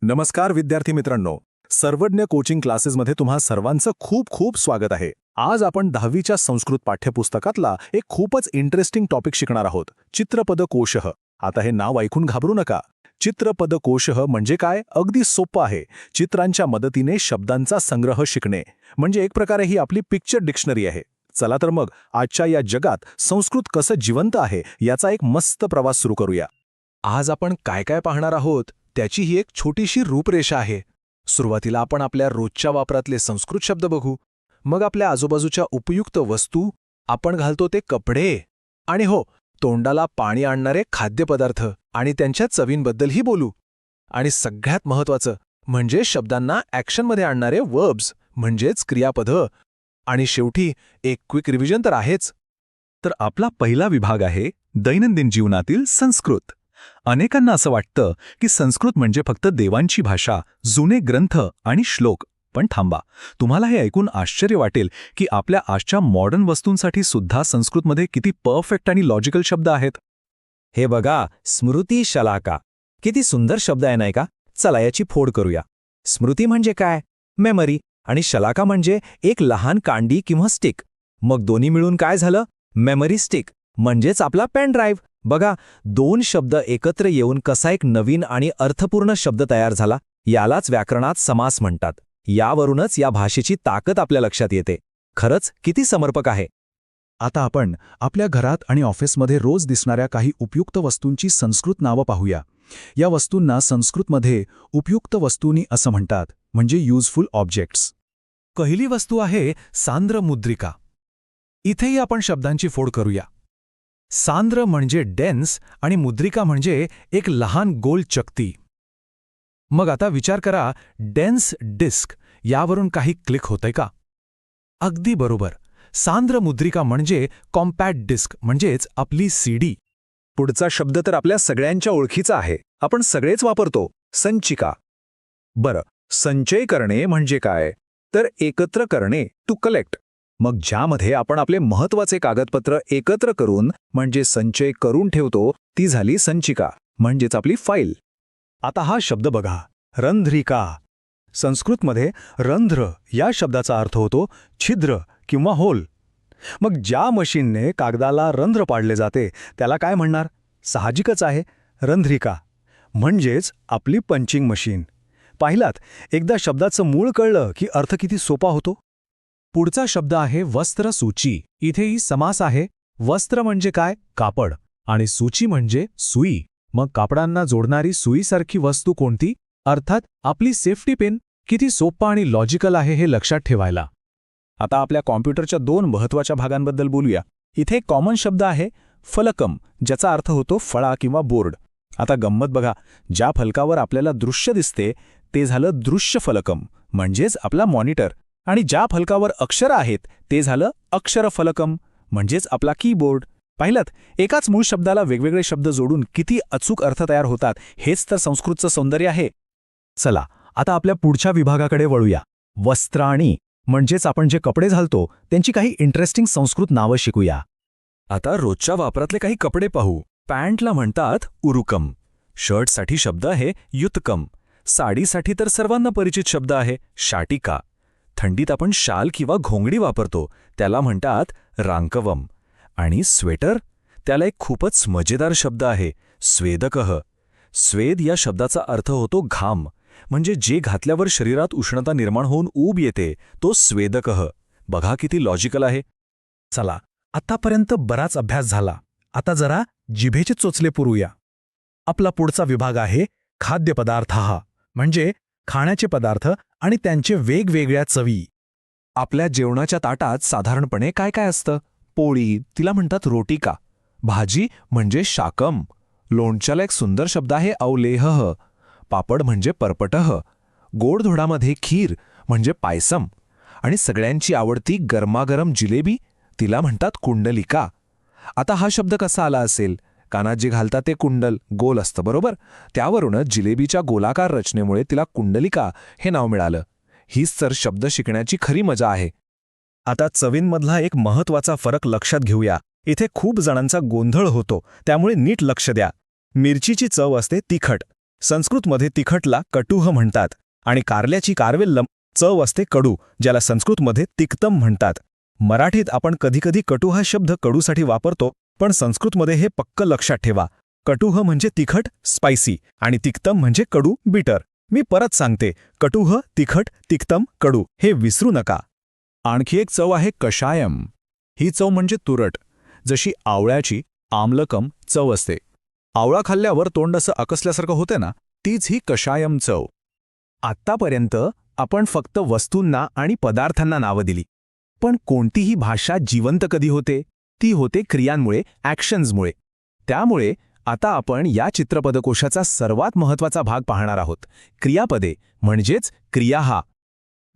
नमस्कार विद्यार्थी मित्रांनो, सर्वज्ञ कोचिंग क्लासेसमध्ये तुम्हा सर्वांचं खूप खूप स्वागत आहे. आज आपण 10वीच्या संस्कृत पाठ्यपुस्तकातला एक खूपच इंटरेस्टिंग टॉपिक शिकणार आहोत, चित्रपदकोशः. आता हे नाव ऐकून घाबरू नका. चित्रपदकोशः म्हणजे काय? अगदी सोपं आहे. चित्रांच्या मदतीने शब्दांचा संग्रह शिकणे म्हणजे एक प्रकारे ही आपली पिक्चर डिक्शनरी आहे. चला तर मग आजच्या या जगात संस्कृत कसं जिवंत आहे याचा एक मस्त प्रवास सुरू करूया. आज आपण काय काय पाहणार आहोत त्याची ही एक छोटीशी रूपरेषा आहे. सुरुवातीला आपण आपल्या रोजच्या वापरातले संस्कृत शब्द बघू, मग आपल्या आजूबाजूच्या उपयुक्त वस्तू, आपण घालतो ते कपडे, आणि हो, तोंडाला पाणी आणणारे खाद्यपदार्थ आणि त्यांच्या चवींबद्दलही बोलू. आणि सगळ्यात महत्त्वाचं म्हणजे शब्दांना ॲक्शनमध्ये आणणारे वर्ब्स म्हणजेच क्रियापदं. आणि शेवटी एक क्विक रिव्हिजन तर आहेच. तर आपला पहिला विभाग आहे दैनंदिन जीवनातील संस्कृत. अनेकांना असं वाटतं की संस्कृत म्हणजे फक्त देवांची भाषा, जुने ग्रंथ आणि श्लोक. पण थांबा, तुम्हाला हे ऐकून आश्चर्य वाटेल की आपल्या आजच्या मॉडर्न वस्तूंसाठी सुद्धा संस्कृतमध्ये किती परफेक्ट आणि लॉजिकल शब्द आहेत. हे बघा, स्मृती शलाका. किती सुंदर शब्द आहे नाही का? चला याची फोड करूया. स्मृती म्हणजे काय? मेमरी. आणि शलाका म्हणजे एक लहान कांडी किंवा स्टिक. मग दोन्ही मिळून काय झालं? मेमरी स्टिक म्हणजेच आपला पेन ड्राईव्ह. बघा, दोन शब्द एकत्र येऊन कसा एक नवीन आणि अर्थपूर्ण शब्द तयार झाला. यालाच व्याकरणात समास म्हणतात. यावरूनच या भाषेची ताकद आपल्या लक्षात येते. खरंच किती समर्पक आहे. आता आपण आपल्या घरात आणि ऑफिसमध्ये रोज दिसणाऱ्या काही उपयुक्त वस्तूंची संस्कृत नावं पाहूया. या वस्तूंना संस्कृतमध्ये उपयुक्त वस्तूनी असं म्हणतात, म्हणजे युजफुल ऑब्जेक्ट्स. पहिली वस्तू आहे सांद्र मुद्रिका. इथेही आपण शब्दांची फोड करूया. सांद्र म्हणजे डेन्स आणि मुद्रिका म्हणजे एक लहान गोल चकती. मग आता विचार करा, डेन्स डिस्क यावरून काही क्लिक होतंय का? अगदी बरोबर. सांद्र मुद्रिका म्हणजे कॉम्पॅक्ट डिस्क म्हणजेच आपली सीडी. पुढचा शब्द तर आपल्या सगळ्यांच्या ओळखीचा आहे, आपण सगळेच वापरतो, संचिका. बरं, संचय करणे म्हणजे काय? तर एकत्र करणे, टू कलेक्ट. मग ज्यामध्ये आपण आपले महत्त्वाचे कागदपत्र एकत्र करून म्हणजे संचय करून ठेवतो, ती झाली संचिका म्हणजेच आपली फाईल. आता हा शब्द बघा, रंध्रिका. संस्कृतमध्ये रंध्र या शब्दाचा अर्थ होतो छिद्र किंवा होल. मग ज्या मशीनने कागदाला रंध्र पाडले जाते त्याला काय म्हणणार? साहजिकच आहे, रंध्रिका. म्हणजेच आपली पंचिंग मशीन. पाहिलात, एकदा शब्दाचं मूळ कळलं की अर्थ किती सोपा होतो. पुढचा शब्द आहे वस्त्रसूची. इथेही समास आहे. वस्त्र म्हणजे काय? कापड. आणि सूची म्हणजे सुई. मग कापडांना जोडणारी सुईसारखी वस्तू कोणती? अर्थात आपली सेफ्टी पिन. किती सोपं आणि लॉजिकल आहे हे लक्षात ठेवायला. आता आपल्या कॉम्प्युटरच्या दोन महत्त्वाच्या भागांबद्दल बोलूया. इथे एक कॉमन शब्द आहे फलकम, ज्याचा अर्थ होतो फळा किंवा बोर्ड. आता गंमत बघा, ज्या फलकावर आपल्याला दृश्य दिसते ते झालं दृश्य फलकम म्हणजेच आपला मॉनिटर. आणि ज्या फलकावर अक्षरं आहेत ते झालं अक्षरफलकम म्हणजेच आपला कीबोर्ड. पाहिलात, एकाच मूळ शब्दाला वेगवेगळे शब्द जोडून किती अचूक अर्थ तयार होतात. हेच तर संस्कृतचं सौंदर्य आहे. चला आता आपल्या पुढच्या विभागाकडे वळूया. वस्त्राणी म्हणजेच आपण जे कपडे घालतो त्यांची काही इंटरेस्टिंग संस्कृत नावं शिकूया. आता रोजच्या वापरातले काही कपडे पाहू. पॅन्टला म्हणतात उरुकम. शर्टसाठी शब्द आहे युतकम. साडीसाठी तर सर्वांना परिचित शब्द आहे शाटिका. थंडीत आपण शाल किंवा घोंगडी वापरतो, त्याला म्हणतात रांकवम. आणि स्वेटर, त्याला एक खूपच मजेदार शब्द आहे स्वेदकः. स्वेद या शब्दाचा अर्थ होतो घाम, म्हणजे जे घातल्यावर शरीरात उष्णता निर्माण होऊन ऊब येते तो स्वेदकः. बघा किती लॉजिकल आहे. चला, आतापर्यंत बराच अभ्यास झाला. आता जरा जिभेचे चोचले पुरूया. आपला पुढचा विभाग आहे खाद्यपदार्थ, म्हणजे खाण्याचे पदार्थ आणि त्यांचे वेगवेगळ्या चवी. आपल्या जेवणाच्या ताटात साधारणपणे काय काय असतं? पोळी, तिला म्हणतात रोटिका. भाजी म्हणजे शाकम. लोणच्याला एक सुंदर शब्द आहे अवलेहः. पापड म्हणजे परपटः. गोडधोडामध्ये खीर म्हणजे पायसम. आणि सगळ्यांची आवडती गरमागरम जिलेबी, तिला म्हणतात कुंडलिका. आता हा शब्द कसा आला असेल? कानात जे घालतात ते कुंडल गोल असतं, बरोबर? त्यावरूनच जिलेबीच्या गोलाकार रचनेमुळे तिला कुंडलिका हे नाव मिळालं. हीच तर शब्द शिकण्याची खरी मजा आहे. आता चवींमधला एक महत्त्वाचा फरक लक्षात घेऊया. इथे खूप जणांचा गोंधळ होतो, त्यामुळे नीट लक्ष द्या. मिरचीची चव असते तिखट संस्कृतमध्ये तिखटला कटुह म्हणतात आणि कारल्याची कारवेल्लम चव असते कडू, ज्याला संस्कृतमध्ये तिक्तम म्हणतात. मराठीत आपण कधीकधी कटू हा शब्द कडूसाठी वापरतो, पण संस्कृतमध्ये हे पक्क लक्षात ठेवा. कटुह म्हणजे तिखट, स्पायसी, आणि तिक्तम म्हणजे कडू, बिटर. मी परत सांगते, कटुह, तिखट, तिक्तम, कडू, हे विसरू नका. आणखी एक चव आहे कषायम. ही चव म्हणजे तुरट. जशी आवळ्याची आम्लकम चव असते. आवळा खाल्ल्यावर तोंड असं आकसल्यासारखं होते ना, तीच ही कषायम चव. आत्तापर्यंत आपण फक्त वस्तूंना आणि पदार्थांना नावं दिली. पण कोणतीही भाषा जिवंत कधी होते? ती होते क्रियांमुळे, ॲक्शन्समुळे. त्यामुळे आता आपण या चित्रपदकोशाचा सर्वात महत्त्वाचा भाग पाहणार आहोत, क्रियापदे, म्हणजेच क्रिया.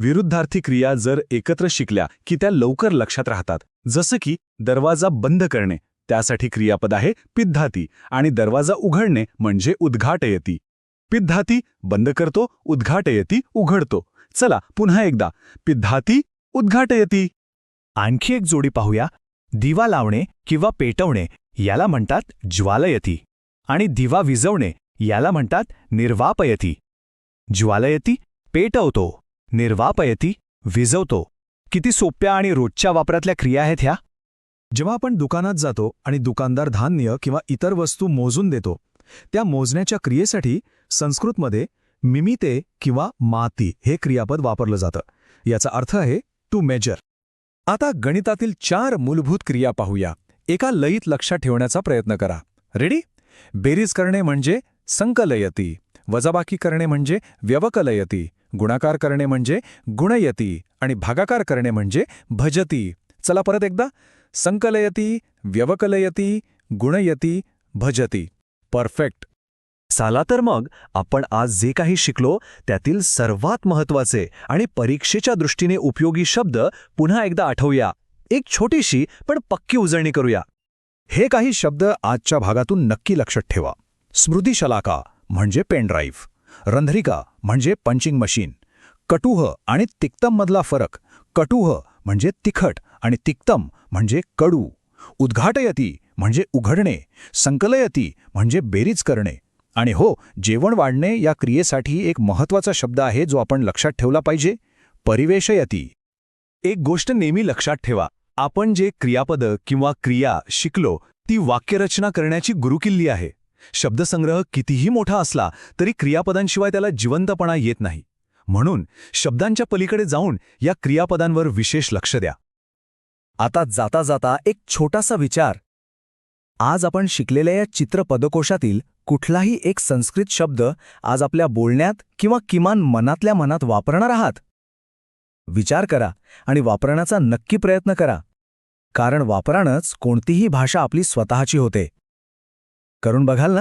विरुद्धार्थी क्रिया जर एकत्र शिकल्या की त्या लवकर लक्षात राहतात. जसं की दरवाजा बंद करणे, त्यासाठी क्रियापद आहे पिद्धाती, आणि दरवाजा उघडणे म्हणजे उद्घाटयती. पिद्धाती बंद करतो, उद्घाटयती उघडतो. चला पुन्हा एकदा, पिद्धाती, उद्घाटयती. आणखी एक जोडी पाहूया. दिवा लावणे किंवा पेटवणे याला म्हणतात ज्वालयती, आणि दिवा विझवणे याला म्हणतात निर्वापयती. ज्वालयती पेटवतो, निर्वापयती विझवतो. किती सोप्या आणि रोजच्या वापरातल्या क्रिया आहेत ह्या. जेव्हा आपण दुकानात जातो आणि दुकानदार धान्य किंवा इतर वस्तू मोजून देतो, त्या मोजण्याच्या क्रियेसाठी संस्कृतमध्ये मिमिते किंवा माती हे क्रियापद वापरलं जातं. याचा अर्थ आहे टू मेजर. आता गणितातील 4 मूलभूत क्रिया पाहूया. एका लयीत लक्षात ठेवण्याचा प्रयत्न करा. रेडी? बेरीज करणे म्हणजे संकलयती, वजाबाकी करणे म्हणजे व्यवकलयती, गुणाकार करणे म्हणजे गुणयती, आणि भागाकार करणे म्हणजे भजती. चला परत एकदा, संकलयती, व्यवकलयती, गुणयती, भजती. परफेक्ट. चला तर मग आपण आज जे काही शिकलो त्यातील सर्वात महत्त्वाचे आणि परीक्षेच्या दृष्टीने उपयोगी शब्द पुन्हा एकदा आठवूया. एक छोटीशी पण पक्की उजळणी करूया. हे काही शब्द आजच्या भागातून नक्की लक्षात ठेवा. स्मृतिशलाका म्हणजे पेनड्राईव्ह, रंध्रिका म्हणजे पंचिंग मशीन. कटुह आणि तिक्तममधला फरक. कटुह म्हणजे तिखट आणि तिक्तम म्हणजे कडू. उद्घाटयती म्हणजे उघडणे, संकलयती म्हणजे बेरीज करणे. आणि हो, जेवण वाढणे या क्रियेसाठी एक महत्त्वाचा शब्द आहे जो आपण लक्षात ठेवला पाहिजे, परिवेशयती. एक गोष्ट नेहमी लक्षात ठेवा, आपण जे क्रियापद किंवा क्रिया शिकलो ती वाक्यरचना करण्याची गुरुकिल्ली आहे. शब्दसंग्रह कितीही मोठा असला तरी क्रियापदांशिवाय त्याला जिवंतपणा येत नाही. म्हणून शब्दांच्या पलीकडे जाऊन या क्रियापदांवर विशेष लक्ष द्या. आता जाता जाता एक छोटासा विचार. आज आपण शिकलेल्या या चित्रपदकोशातील कुठलाही एक संस्कृत शब्द आज आपल्या बोलण्यात किंवा किमान मनातल्या मनात वापरणार आहात? विचार करा आणि वापरण्याचा नक्की प्रयत्न करा. कारण वापरानंच कोणतीही भाषा आपली स्वतःची होते. करून बघाल ना?